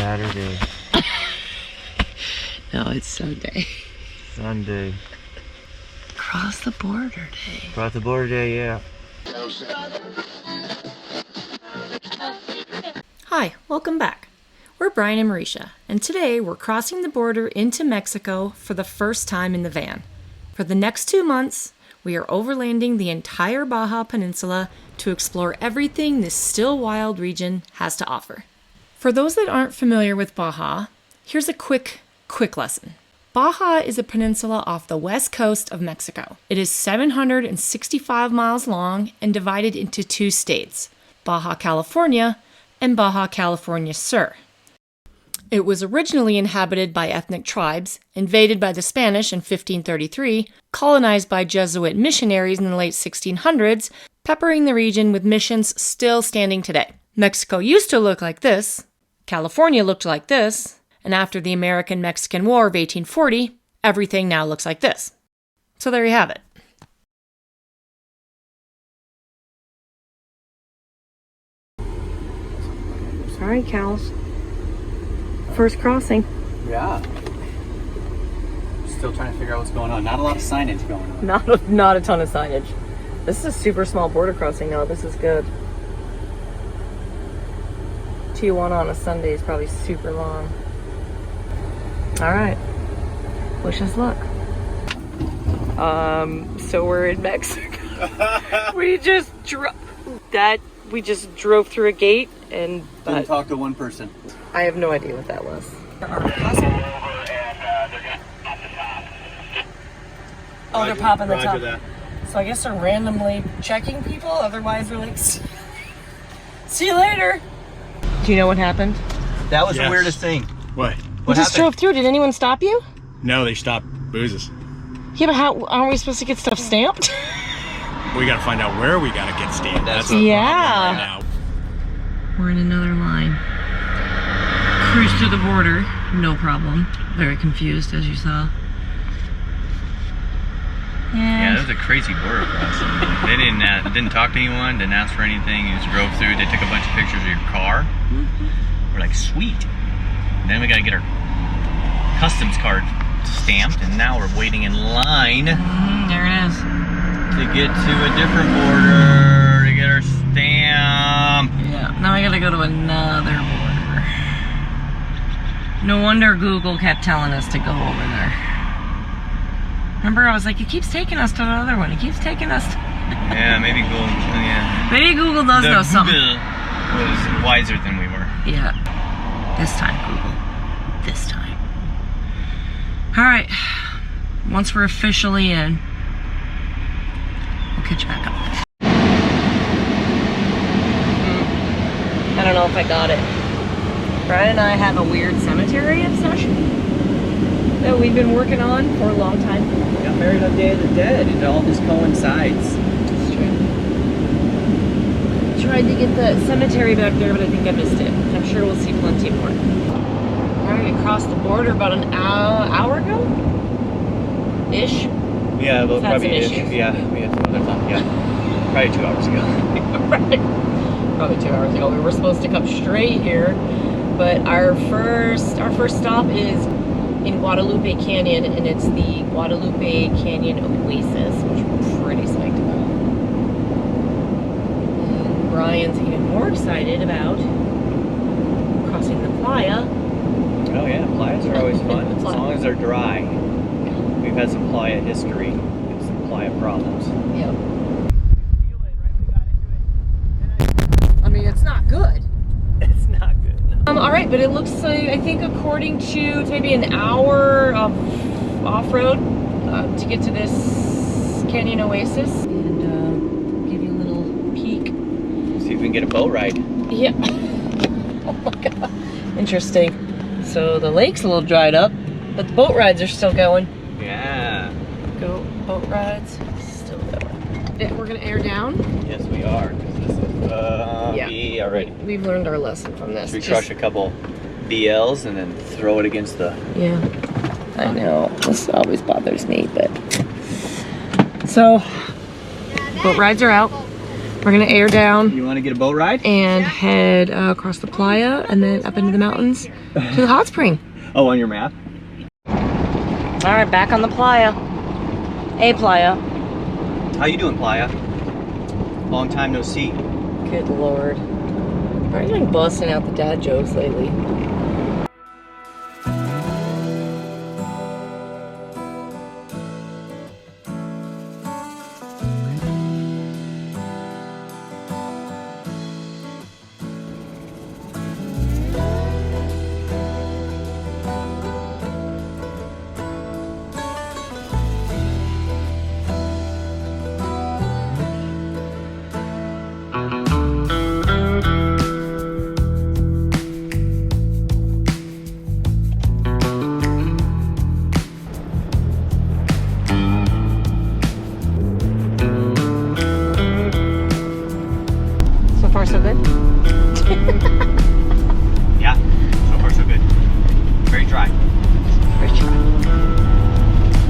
Saturday. No, it's Sunday. Sunday. Cross the border day. Cross the border day, yeah. Hi, welcome back. We're Brian and Marisha, and today we're crossing the border into Mexico for the first time in the van. For the next 2 months, we are overlanding the entire Baja Peninsula to explore everything this still wild region has to offer. For those that aren't familiar with Baja, here's a quick lesson. Baja is a peninsula off the west coast of Mexico. It is 765 miles long and divided into 2 states, Baja California and Baja California Sur. It was originally inhabited by ethnic tribes, invaded by the Spanish in 1533, colonized by Jesuit missionaries in the late 1600s, peppering the region with missions still standing today. Mexico used to look like this, California looked like this, and after the American-Mexican War of 1840, everything now looks like this. So there you have it. Sorry, cows. First crossing. Yeah. Still trying to figure out what's going on. Not a lot of signage going on. Not a ton of signage. This is a super small border crossing though. This is good. T1 on a Sunday is probably super long. All right. Wish us luck. So we're in Mexico. we just drove through a gate and Didn't talk to one person. I have no idea what that was. Oh, they're popping the top. That. So I guess they're randomly checking people. Otherwise, they're like, see you later. Do you know what happened? That was the weirdest thing. What? We just drove through. Did anyone stop you? No, they stopped boozes. Yeah, but how aren't we supposed to get stuff stamped? We gotta find out where we gotta get stamped. That's the Yeah. problem right now. We're in another line. Cruise through the border, no problem. Very confused, as you saw. Yeah, And that was a crazy border crossing. They didn't talk to anyone, didn't ask for anything. You just drove through. They took a bunch of pictures of your car. We're like, sweet. And then we got to get our customs card stamped, and now we're waiting in line there it is. to get to a different border to get our stamp. Yeah, now I gotta go to another border. No wonder Google kept telling us to go over there. Remember, I was like, it keeps taking us to the other one. It keeps taking us to... Yeah, maybe Google. Yeah, Maybe Google does know something. Google was wiser than we were. Yeah. This time, Google. This time. All right. Once we're officially in, we'll catch you back up. I don't know if I got it. Brian and I have a weird cemetery obsession that we've been working on for a long time. Got married on Day of the Dead. It all just coincides. It's true. Tried to get the cemetery back there, but I think I missed it. I'm sure we'll see plenty more. Alright, we crossed the border about an hour ago? Ish? Yeah, We've had probably some is. issues. Yeah, we had some other time. Yeah, probably 2 hours ago. Right. Probably 2 hours ago. We were supposed to come straight here, but our first stop is in Guadalupe Canyon, and it's the Guadalupe Canyon Oasis, which we're pretty psyched about. And Brian's even more excited about crossing the playa. Oh yeah, playas are always fun, as long as they're dry. We've had some playa history and some playa problems. Yep. I mean, it's not good. It's not good. No. All right, but it looks like, I think according to it's maybe an hour of off-road to get to this canyon oasis. And give you a little peek. See if we can get a boat ride. Yeah. Oh my god. Interesting. So the lake's a little dried up, but the boat rides are still going. Yeah. Go boat rides, still going. Yeah, we're gonna air down. Yes, we are. Because this is bumpy already. We've learned our lesson from this. Should we crush a couple BLs and then throw it against the... Yeah, I know. This always bothers me, but... So, boat rides are out. We're gonna air down You want to get a boat ride? and head across the playa and then up into the mountains To the hot spring. Oh, on your map? All right, back on the playa. A playa. How you doing, Playa? Long time no see. Good Lord. Why are you been busting out the dad jokes lately? So far, so good? Yeah, so far so good. Very dry. Very dry.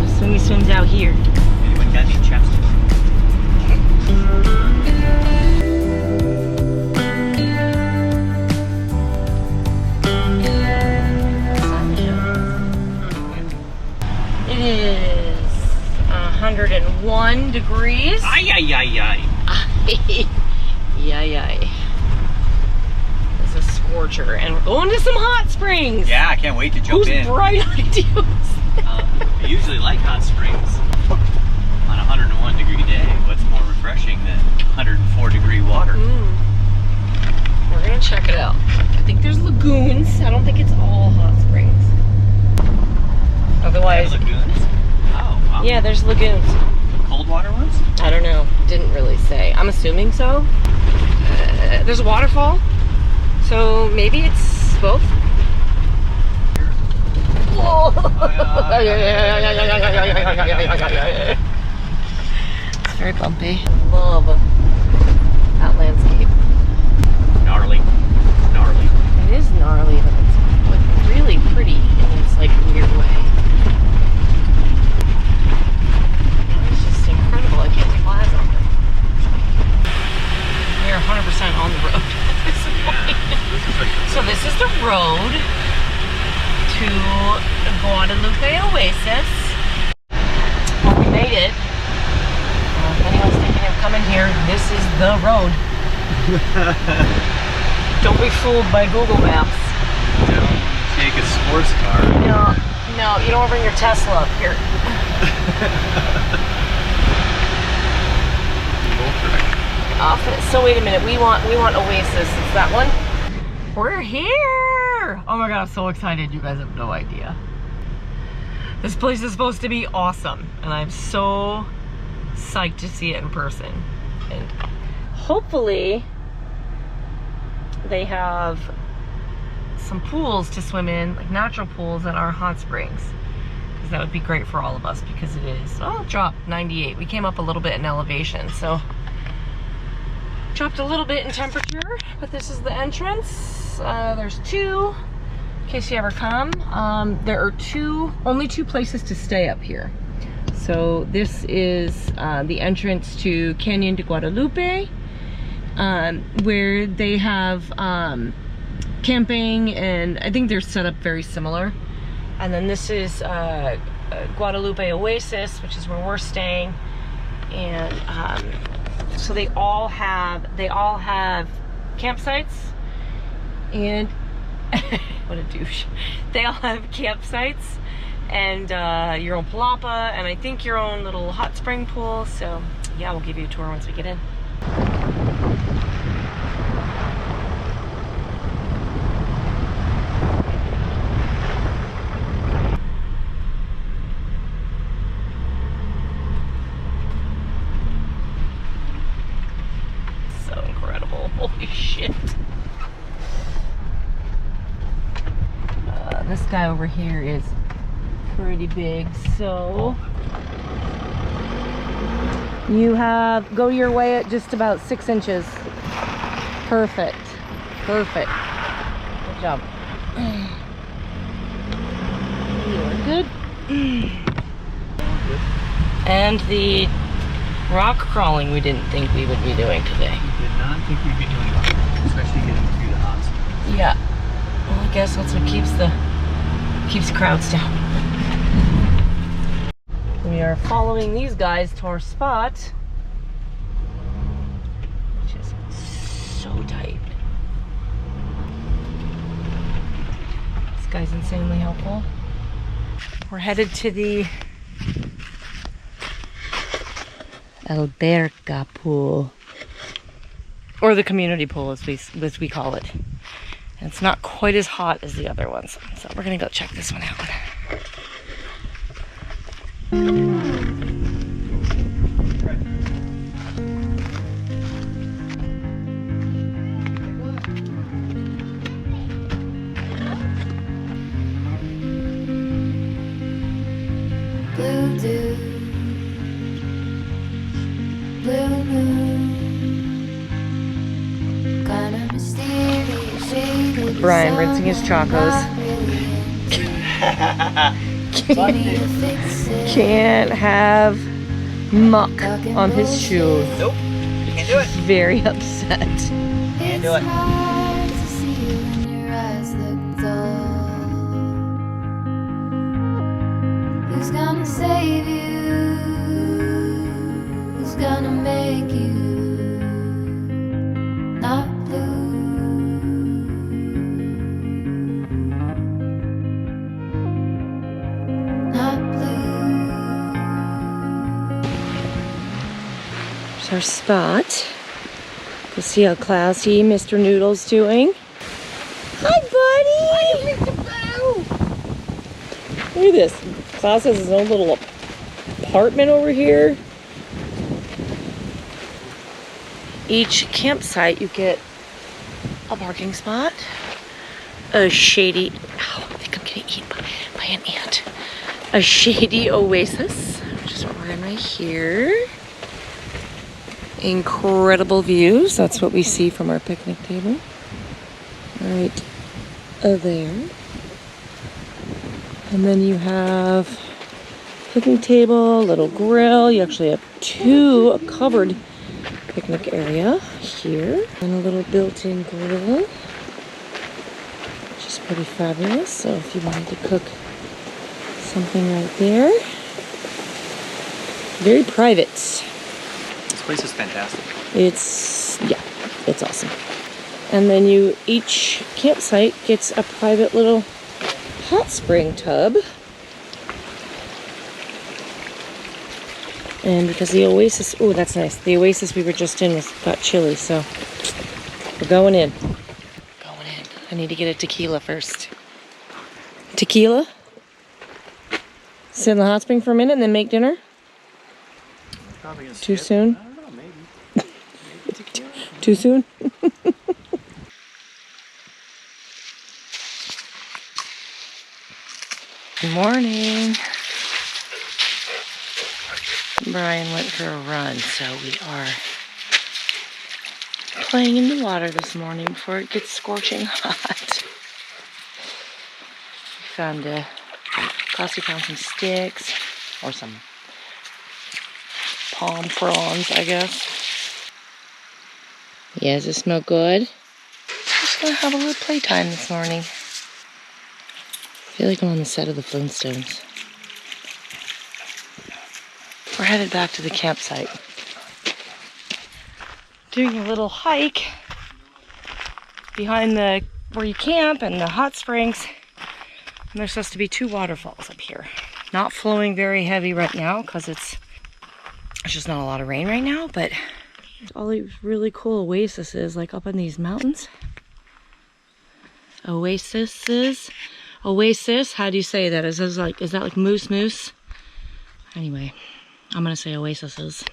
The swimmy swims out here. Anyone got any chapstick? It is 101 degrees. Ay, ay, ay, ay. Yay. It's a scorcher, and we're going to some hot springs. Yeah, I can't wait to jump Whose in. bright ideas? I usually like hot springs. On a 101 degree day, what's more refreshing than 104 degree water? We're gonna check it out. I think there's lagoons. I don't think it's all hot springs. Otherwise, Lagoons? Oh, wow. yeah, there's lagoons. Cold water ones? I don't know. Didn't really say. I'm assuming so. There's a waterfall, so maybe it's both. It's very bumpy. Love that landscape. Gnarly. Gnarly. It is gnarly, but it's like really pretty in this like weird way. It's just incredible. I can't fly something. We're 100% on the road at this point. So this is the road to Guadalupe Oasis. Well, we made it. If anyone's thinking of coming here, this is the road. Don't be fooled by Google Maps. Don't take a sports car. No, you don't want to bring your Tesla up here. So wait a minute, we want Oasis. Is that one? We're here! Oh my god, I'm so excited. You guys have no idea. This place is supposed to be awesome, and I'm so psyched to see it in person. And hopefully they have some pools to swim in, like natural pools at our hot springs, because that would be great for all of us, because it is, oh, it dropped 98. We came up a little bit in elevation, so dropped a little bit in temperature, but this is the entrance. There's two, in case you ever come. There are only two places to stay up here. So this is the entrance to Canyon de Guadalupe, where they have camping, and I think they're set up very similar. And then this is Guadalupe Oasis, which is where we're staying. And so they all have campsites, and what a douche. They all have campsites and your own palapa, and I think your own little hot spring pool. So yeah, we'll give you a tour once we get in. So incredible. Holy shit. This guy over here is pretty big, so you go your way at just about 6 inches. Perfect. Good job. You are good. And the rock crawling we didn't think we would be doing today. We did not think we'd be doing that, especially getting through the hot springs. Yeah. Well, I guess that's what keeps the crowds down. We are following these guys to our spot, which is so tight. This guy's insanely helpful. We're headed to the Alberca pool, or the community pool as we call it. And it's not quite as hot as the other ones, so we're gonna go check this one out. Blue dew, blue moon, kind of mysterious shade. Brian rinsing his chacos. Can't have muck on his shoes. Nope, can't do it. Very upset. Can't do it. Hard to see when your eyes look dull. Who's gonna save you? Who's gonna make you not blue? Not blue. There's our spot. We'll see how classy Mr. Noodle's doing. Hi, buddy! Look at this. Klaus has his own little apartment over here. Each campsite, you get a parking spot, a shady, ow, I think I'm getting eaten by an ant. A shady oasis, which is what we're in right here. Incredible views. That's what we see from our picnic table. Right there. And then you have picnic table, little grill. You actually have a covered picnic area here. And a little built-in grill, which is pretty fabulous. So if you wanted to cook something right there. Very private. This place is fantastic. It's awesome. And then each campsite gets a private little hot spring tub. And because the Oasis, oh, that's nice. The Oasis we were just in got chilly, so we're going in. Going in. I need to get a tequila first. Tequila? Sit in the hot spring for a minute and then make dinner? Probably gonna Too skip. soon? I don't know, maybe. Too soon? Good morning. Brian went for a run, so we are playing in the water this morning before it gets scorching hot. Kelsey found some sticks, or some palm fronds, I guess. Yeah, does it smell good? Just gonna have a little playtime this morning. I feel like I'm on the set of the Flintstones. We're headed back to the campsite. Doing a little hike behind where you camp and the hot springs. And there's supposed to be 2 waterfalls up here. Not flowing very heavy right now because it's just not a lot of rain right now, but all these really cool oases like up in these mountains. Oasis, how do you say that? Is that like moose? Anyway, I'm gonna say oases.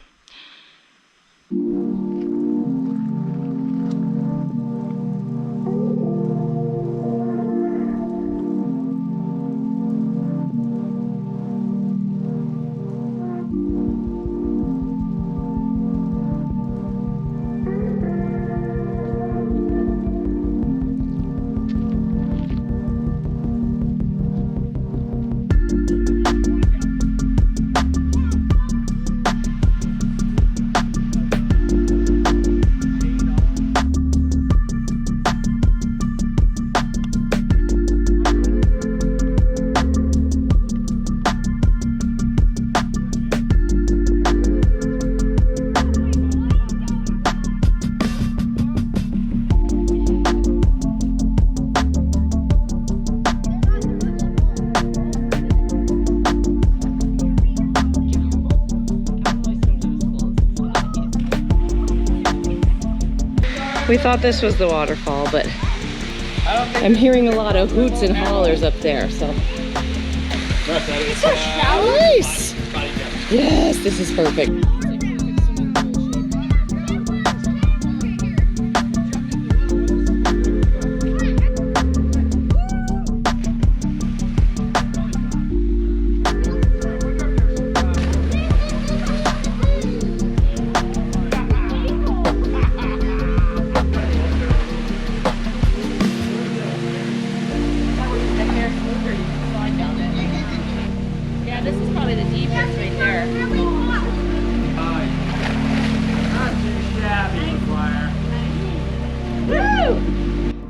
We thought this was the waterfall, but I'm hearing a lot of hoots and hollers up there, so. Nice! Yes, this is perfect.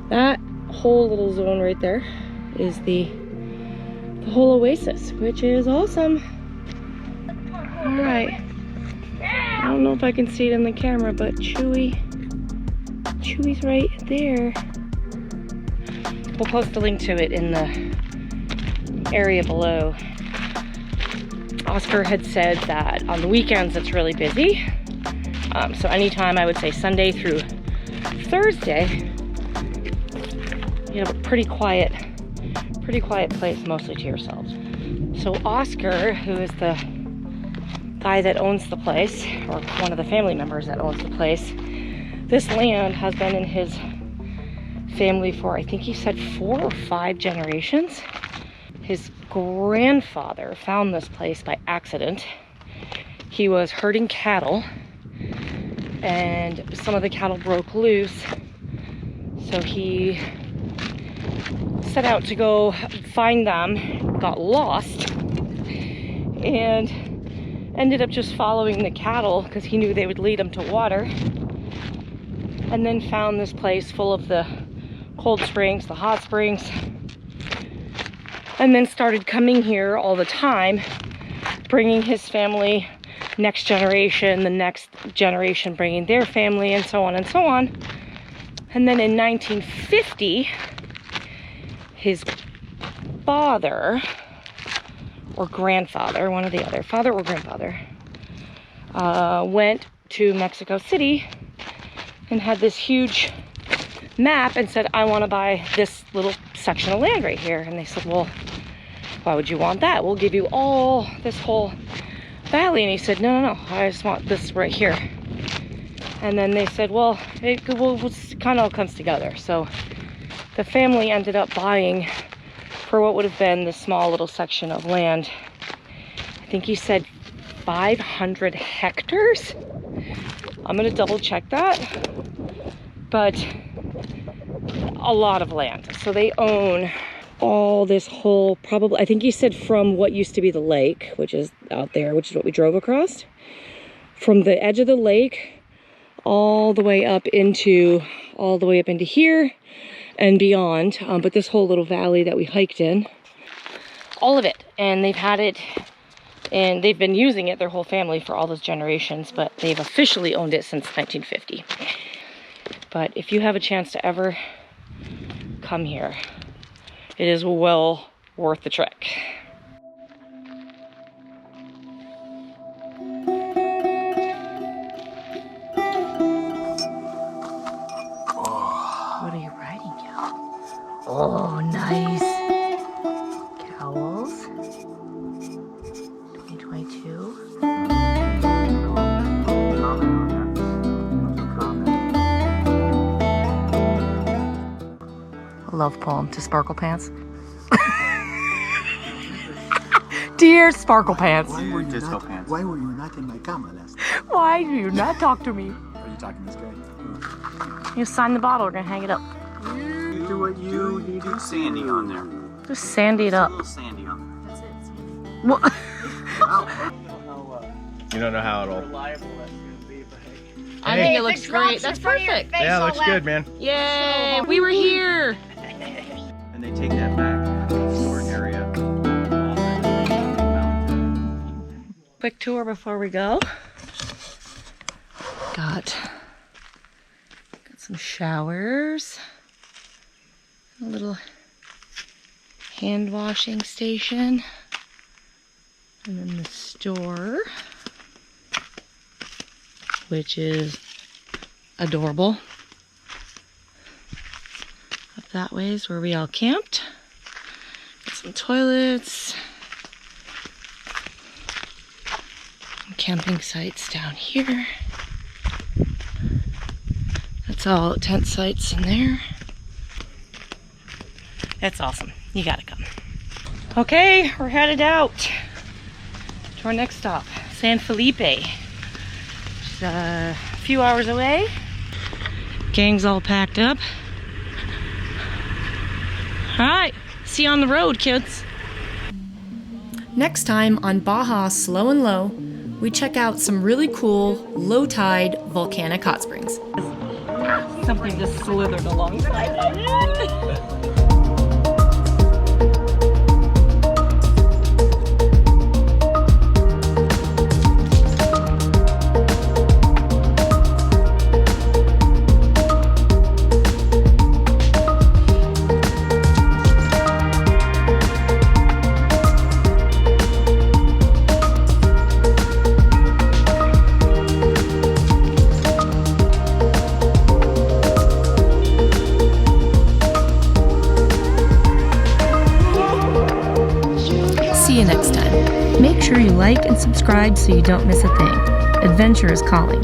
That whole little zone right there is the whole oasis, which is awesome. All right. I don't know if I can see it in the camera, but Chewy's right there. We'll post a link to it in the area below. Oscar had said that on the weekends it's really busy. So anytime, I would say Sunday through Thursday, you have a pretty quiet place mostly to yourselves. So Oscar, who is the guy that owns the place, or one of the family members that owns the place, this land has been in his family for, I think he said 4 or 5 generations. His grandfather found this place by accident. He was herding cattle and some of the cattle broke loose, so he set out to go find them, got lost, and ended up just following the cattle because he knew they would lead him to water, and then found this place full of the cold springs, the hot springs, and then started coming here all the time, bringing his family, next generation, the next generation bringing their family, and so on and so on. And then in 1950, his father or grandfather, one or the other, father or grandfather, went to Mexico City and had this huge map and said, I want to buy this little section of land right here. And they said, well, why would you want that? We'll give you all this whole valley. And he said, no, I just want this right here. And then they said, well, it kind of all comes together. So the family ended up buying for what would have been this small little section of land. I think he said 500 hectares. I'm gonna double check that, but a lot of land. So they own all this whole, probably, I think he said from what used to be the lake, which is out there, which is what we drove across, from the edge of the lake all the way up into here and beyond, but this whole little valley that we hiked in, all of it. And they've had it, and they've been using it, their whole family, for all those generations, but they've officially owned it since 1950. But if you have a chance to ever come here, it is well worth the trek. What are you riding, Cal? Oh, nice. Cowls. 2022. A love poem to Sparkle Pants. Dear Sparkle Pants. Why were you not in my camera last night? Why do you not talk to me? Are you talking to this guy? You sign the bottle, we're gonna hang it up. You do what you need to Sandy on there. Just sandy it up. A little sandy on there. That's it. What? You don't know how it'll. I think it looks great. That's perfect. Yeah, it looks good, man. Yay! We were here. And they take that back to the storage area. Quick tour before we go. Got some showers. A little hand washing station. And then the store, which is adorable. that way is where we all camped. Got some toilets. Camping sites down here. That's all tent sites in there. That's awesome. You gotta come. Okay, we're headed out to our next stop, San Felipe. It's a few hours away. Gang's all packed up. All right, see you on the road, kids. Next time on Baja Slow and Low, we check out some really cool low-tide volcanic hot springs. Something just slithered alongside it. See you next time. Make sure you like and subscribe so you don't miss a thing. Adventure is calling.